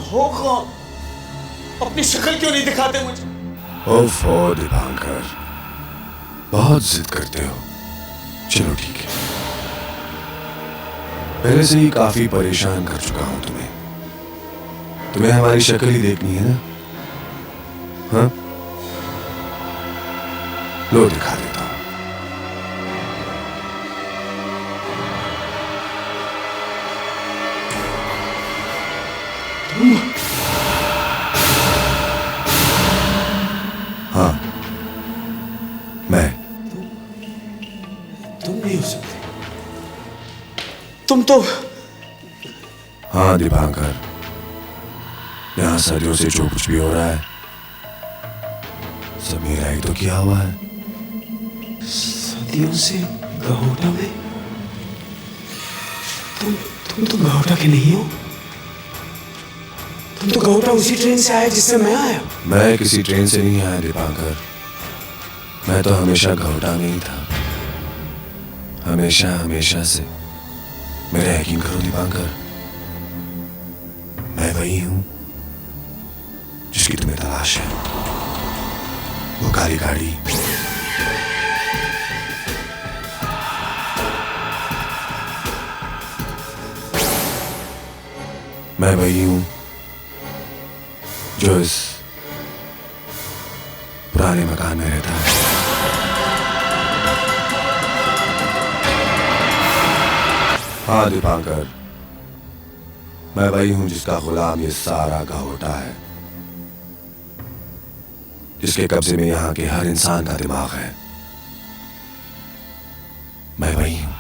हो कौन? अपनी शक्ल क्यों नहीं दिखाते मुझे? ओफो दीपांकर, बहुत जिद करते हो। चलो ठीक है, पहले से ही काफी परेशान कर चुका हूं तुम्हें। तुम्हें हमारी शक्ल ही देखनी है ना? हाँ, लो दिखा देता हूं। हाँ, मैं। तुम नहीं हो सकते। तुम तो हाँ दीपांकर, यहां सदियों से जो कुछ भी हो रहा है सब मेरा ही तो किया हुआ है। सदियों से गहोटा में? तुम तो गहोटा के नहीं हो। तुम तो गहोटा उसी ट्रेन से आए जिससे मैं आया। मैं किसी ट्रेन से नहीं आया दीपांकर, मैं तो हमेशा गहोटा में ही था। हमेशा हमेशा से। मेरा यकीन करो दीपांकर, मैं वही हूं जिसकी तुम्हें तलाश है। वो काली गाड़ी, मैं वही हूं जो इस पुराने मकान में रहता है। हाँ दीपांकर, मैं वही हूं जिसका गुलाम ये सारा गहोटा है, जिसके कब्जे में यहां के हर इंसान का दिमाग है। मैं वही हूं।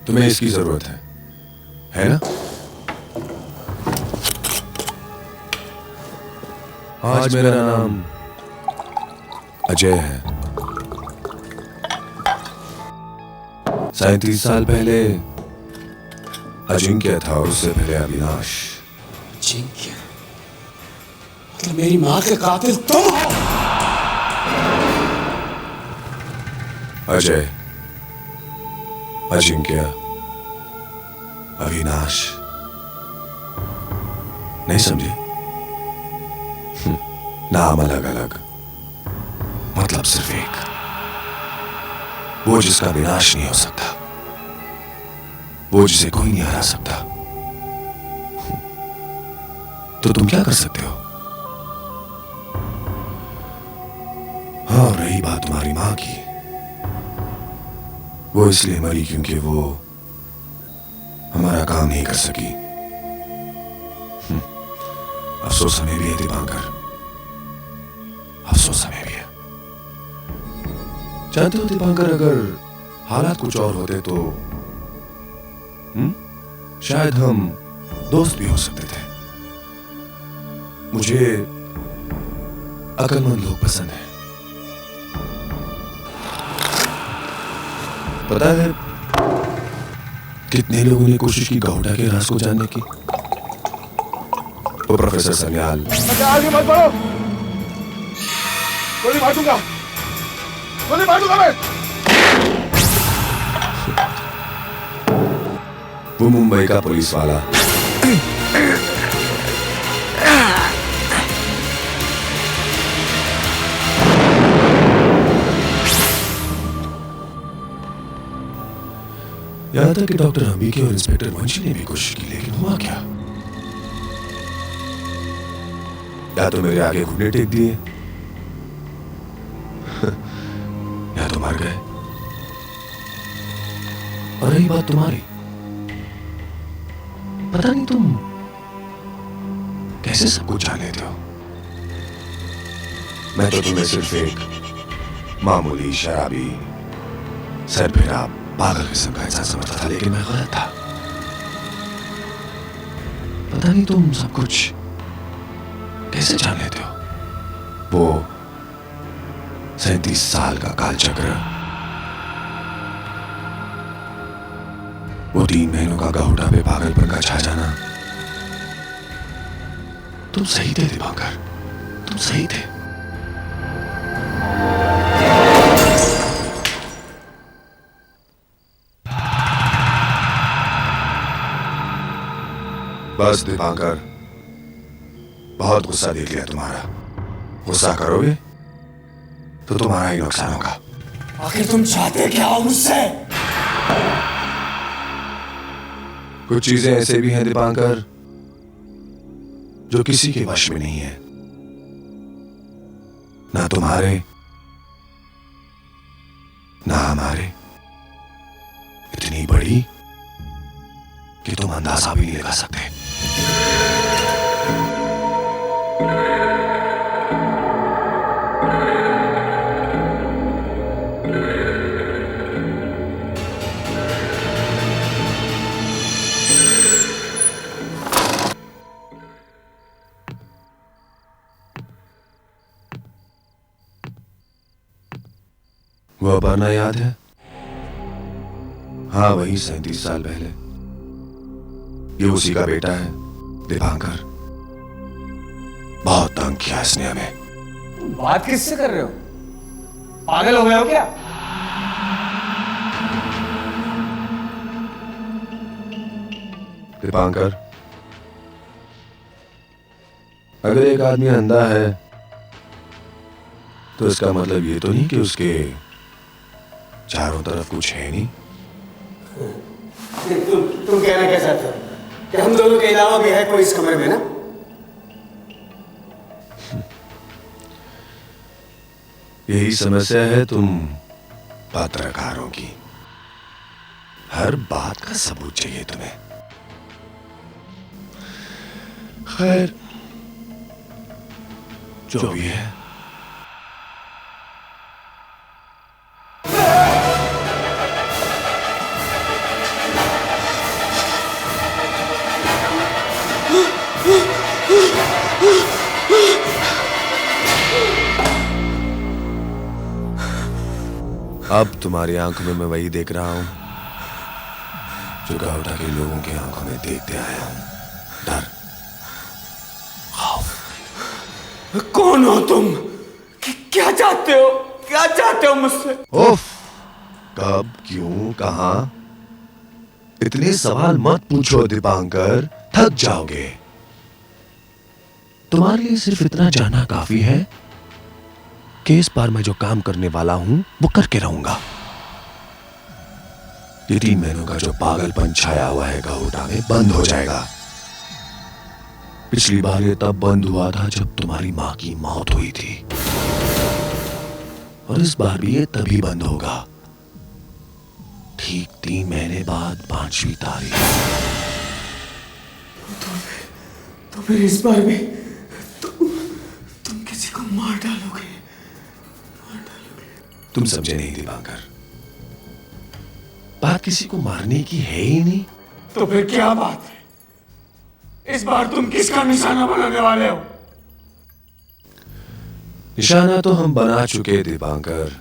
तुम्हें इसकी जरूरत है ना? आज मेरा नाम अजय है। 37 साल पहले अजिंक्य था और उससे पहले अविनाश। अजिंक्य? मतलब मेरी मां के कातिल तुम हो? अजय, अजिंक्य, अविनाश, नहीं समझे? नाम अलग अलग, मतलब सिर्फ एक। वो जिसका विनाश नहीं हो सकता, वो जिसे कोई नहीं हरा सकता। तो तुम क्या कर सकते हो? हाँ, रही बात तुम्हारी मां की, वो इसलिए मरी क्योंकि वो हमारा काम नहीं कर सकी। अफसोस हमें भी है दीपांकर, अफसोस हमें भी है। जानते हो दीपांकर, अगर हालात कुछ और होते तो शायद हम दोस्त भी हो सकते थे। मुझे अक्लमंद लोग पसंद है। पता है कितने लोगों ने कोशिश की गहोटा के राज को जानने की? वो प्रोफेसर सन्याल। आगे मत बढ़ो, गोली मार दूंगा, गोली मार दूंगा मैं। वो मुंबई का पुलिस वाला। यहां तक कि डॉक्टर अंबिके और इंस्पेक्टर वंशी ने भी कोशिश की, लेकिन हुआ क्या? या तो मेरे आगे घुटने टेक दिए या तो मर गए। और रही बात तुम्हारी, पता नहीं तुम कैसे सब कुछ जान लेते हो। मैं तो तुम्हें सिर्फ एक मामूली शराबी सरफिरा पागल किस्म का इंसान समझता था, लेकिन मैं गलत था। पता नहीं तुम सब कुछ कैसे जान लेते हो। वो 37 साल का कालचक्र, वो 3 महीनों का गहोटा पे पागलपन का छा जाना। तुम सही थे दीपांकर, तुम तुम सही थे। बस दीपांकर, बहुत गुस्सा देख लिया तुम्हारा। गुस्सा करोगे तो तुम्हारा ही नुकसान होगा। आखिर तुम चाहते क्या हो मुझसे? कुछ चीजें ऐसे भी हैं दीपांकर जो किसी के वश में नहीं है, ना तुम्हारे ना हमारे। इतनी बड़ी कि तुम अंदाजा भी नहीं लगा सकते। वो अपर्णा याद है? हाँ, वही 37 साल पहले। ये उसी का बेटा है दीपांकर। बहुत तंग किया इसने हमें। बात किससे कर रहे हो? पागल हो गए हो क्या? दीपांकर, अगर एक आदमी अंधा है तो इसका मतलब ये तो नहीं कि उसके चारों तरफ कुछ है नहीं। तुम कहना क्या चाहते हो कि हम दोनों के अलावा भी है कोई इस कमरे में ना? यही समस्या है तुम पत्रकारों की। हर बात का सबूत चाहिए तुम्हें। खैर, जो भी है, अब तुम्हारी आंखों में मैं वही देख रहा हूं जो गावटा के लोगों की आंखों में देखते आया हूं। डर, खौफ। कौन हो तुम? क्या चाहते हो? क्या चाहते हो मुझसे? उफ, कब, क्यों, कहां? इतने सवाल मत पूछो दीपांकर, थक जाओगे। तुम्हारे लिए सिर्फ इतना जानना काफी है कि इस बार मैं जो काम करने वाला हूं वो करके रहूंगा। ये 3 महीनों का जो पागलपन छाया हुआ है गावटा में बंद हो जाएगा। पिछली बार ये तब बंद हुआ था जब तुम्हारी मां की मौत हुई थी, और इस बार भी ये तभी बंद होगा, ठीक 3 महीने बाद 5वीं तारीख। तो फिर इस बार भी तुम किसी को मार डालोगे? तुम समझे नहीं दीपांकर, बात किसी को मारने की है ही नहीं। तो फिर क्या बात है? इस बार तुम किसका निशाना बनाने वाले हो? निशाना तो हम बना चुके दीपांकर।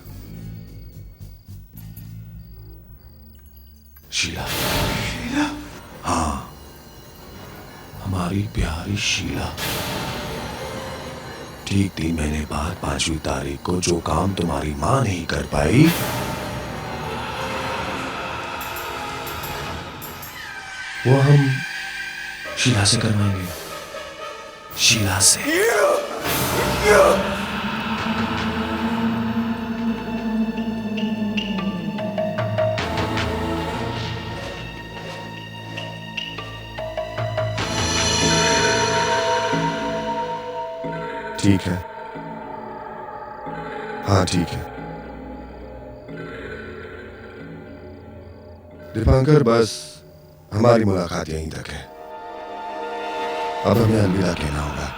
शीला। शीला? हाँ, हमारी प्यारी शीला। ठीक 3 महीने बाद 5वीं तारीख को जो काम तुम्हारी मां नहीं कर पाई, वो हम शीला से करवाएंगे। शीला से। ठीक है, हाँ ठीक है दीपांकर, बस हमारी मुलाकात यहीं तक है। अब हमें अलविदा कहना होगा।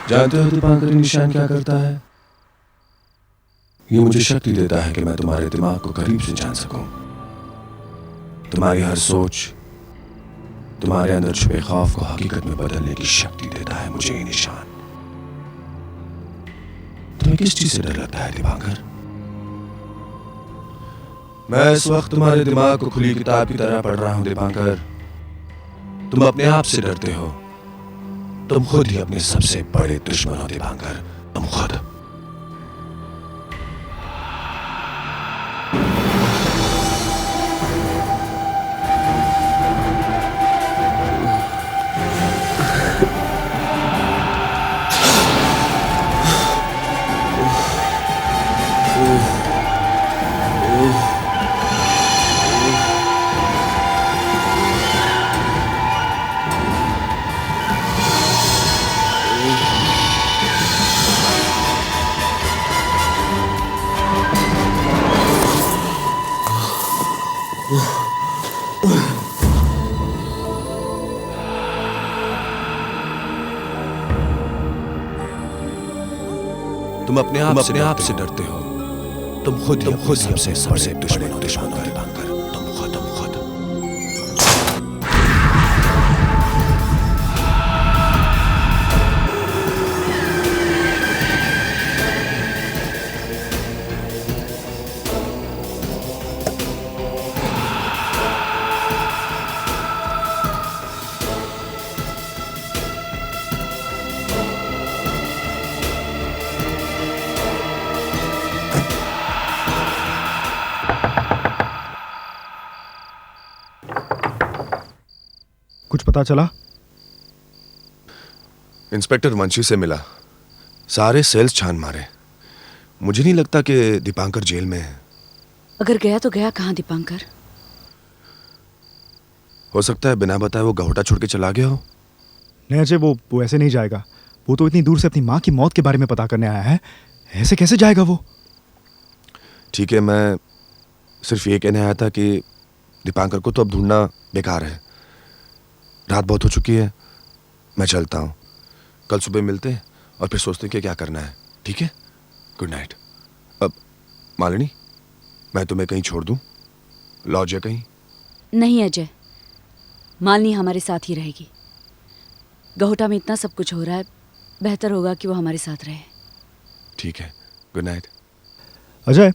जानते हो दीपांकर, ये निशान क्या करता है? ये मुझे शक्ति देता है कि मैं तुम्हारे दिमाग को करीब से जान सकूं। तुम्हारी हर सोच, तुम्हारे अंदर छुपे खौफ को हकीकत में बदलने की शक्ति देता है मुझे ये निशान। किस चीज से डर लगता है दीपांकर? मैं इस वक्त तुम्हारे दिमाग को खुली किताब की तरह पढ़ रहा हूं दीपांकर। तुम अपने आप से डरते हो। तुम खुद ही अपने सबसे बड़े दुश्मन हो दीपांकर, तुम खुद। तुम अपने आप से डरते हो। तुम खुद सबसे दुश्मन हो दीपांकर, तुम खुद। कुछ पता चला? इंस्पेक्टर वंशी से मिला, सारे सेल्स छान मारे। मुझे नहीं लगता कि दीपांकर जेल में है। अगर गया तो गया कहाँ दीपांकर? हो सकता है बिना बताए वो गहोटा छोड़ के चला गया हो। नहीं अजय, वो ऐसे नहीं जाएगा। वो तो इतनी दूर से अपनी माँ की मौत के बारे में पता करने आया है, ऐसे कैसे जाएगा वो? ठीक है, मैं सिर्फ ये कहने आया था कि दीपांकर को तो अब ढूंढना बेकार है। रात बहुत हो चुकी है, मैं चलता हूँ। कल सुबह मिलते हैं और फिर सोचते हैं कि क्या करना है। ठीक है, गुड नाइट। अब मालिनी, मैं तुम्हें कहीं छोड़ दूँ, लॉज या कहीं? नहीं अजय, मालिनी हमारे साथ ही रहेगी। गहोटा में इतना सब कुछ हो रहा है, बेहतर होगा कि वो हमारे साथ रहे। ठीक है, गुड नाइट। अजय,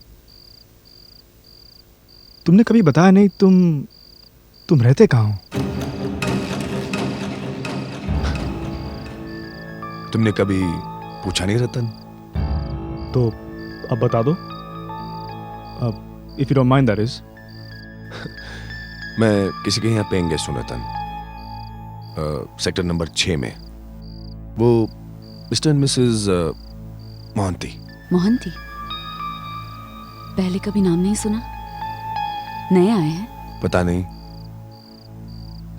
तुमने कभी बताया नहीं तुम रहते कहाँ हो? तुमने कभी पूछा नहीं रतन? तो अब बता दो, if you don't mind that is. मैं किसी के यहाँ पेइंग गेस्ट हूँ रतन, सेक्टर नंबर 6 में। वो mister and Mrs Mohanty. Mohanty? पहले कभी नाम नहीं सुना, नए आए हैं। पता नहीं,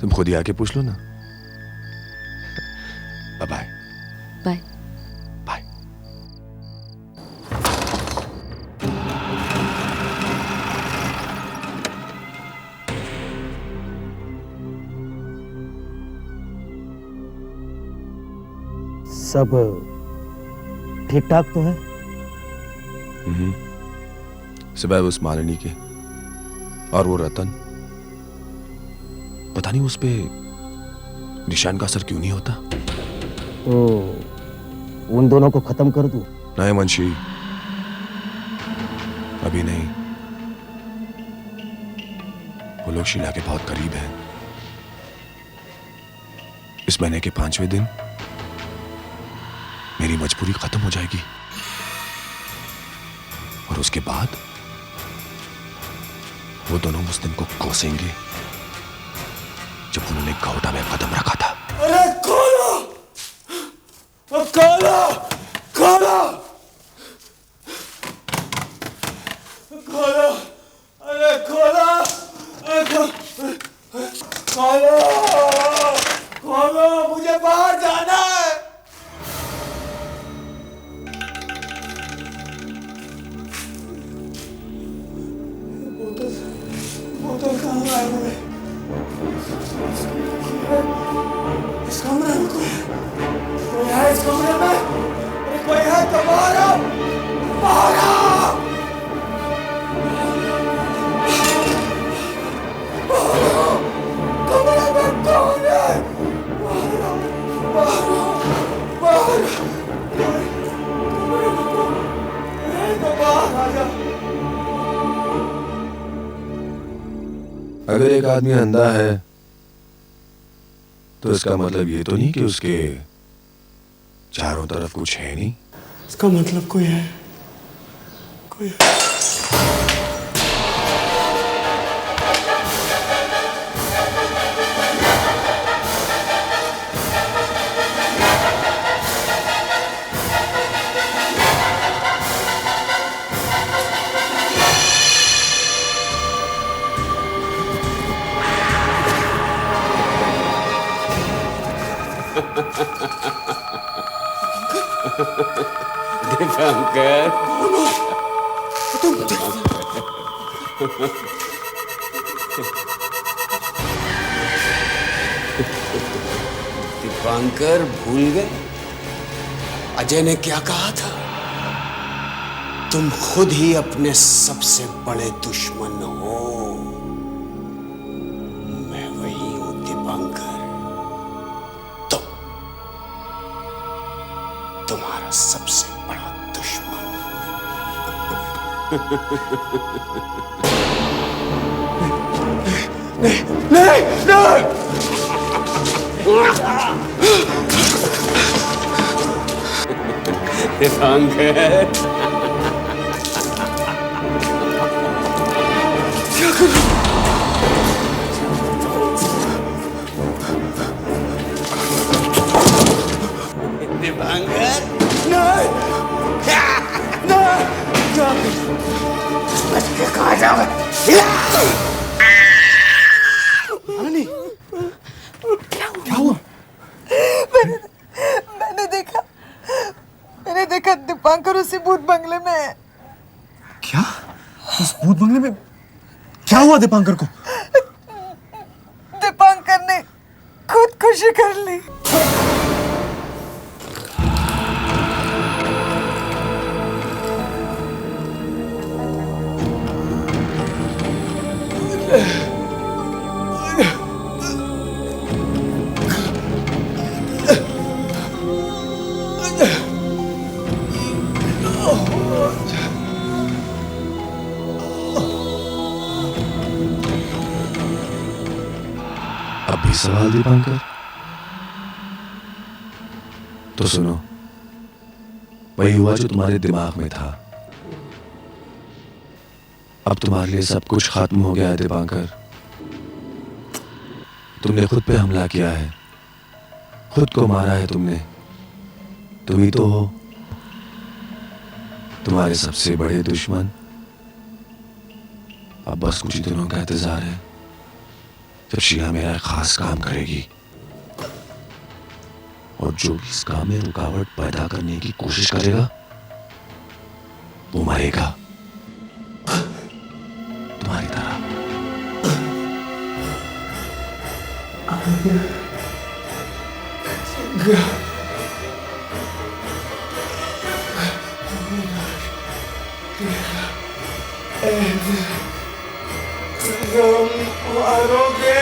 तुम खुद ही आके पूछ लो ना। Bye bye. बाय। सब ठीक ठाक तो है? सिवाय उस मालिनी के और वो रतन। पता नहीं उस पे निशान का असर क्यों नहीं होता। तो उन दोनों को खत्म कर दूं? नहीं मुंशी, अभी नहीं। वो लोग शीला के बहुत करीब हैं। इस महीने के 5वें दिन मेरी मजबूरी खत्म हो जाएगी और उसके बाद वो दोनों उस दिन को कोसेंगे जब उन्होंने गहोटा में कदम रखा था। अरे खोलो! खोलो! खोलो! खोलो! अरे खोलो! खोलो! खोलो! मुझे बाहर जाना है। बोतल कहाँ गायब हो गई? इस कमरे में कोई है? इस कमरे में अरे कोई है तो बाहर आओ! बाहर आओ! कमरे में कौन है? बाहर आओ! बाहर आओ! बाहर आओ! कमरे में कौन? अगर एक आदमी अंधा है तो इसका मतलब ये तो नहीं कि उसके चारों तरफ कुछ है नहीं। इसका मतलब कोई है, कोई है। दीपंकर, दीपंकर भूल गए अजय ने क्या कहा था? तुम खुद ही अपने सबसे बड़े दुश्मन हो। मैं वही हूं दीपंकर, तुम्हारा सबसे बड़ा दुश्मन। नहीं, नहीं। दीपंकर, क्या कर रहे हो? दीपंकर, नहीं, नहीं, क्या कहाँ जाओगे? रानी, क्या हुआ? मैंने देखा दीपांकर उसी भूत बंगले में है। क्या? उस भूत बंगले में क्या हुआ दीपांकर को? दीपांकर ने खुदकुशी कर ली। अब भी सवाल दीपंकर? तो सुनो, वही हुआ जो तुम्हारे दिमाग में था। अब तुम्हारे लिए सब कुछ खत्म हो गया है दीपंकर। तुमने खुद पे हमला किया है, खुद को मारा है तुमने। तुम ही तो हो तुम्हारे सबसे बड़े दुश्मन। अब बस कुछ ही दिनों का इंतजार है जब शीला मेरा खास काम करेगी, और जो भी इस काम में रुकावट पैदा करने की कोशिश करेगा वो मरेगा, तुम्हारी तरह। तुम मारोगे।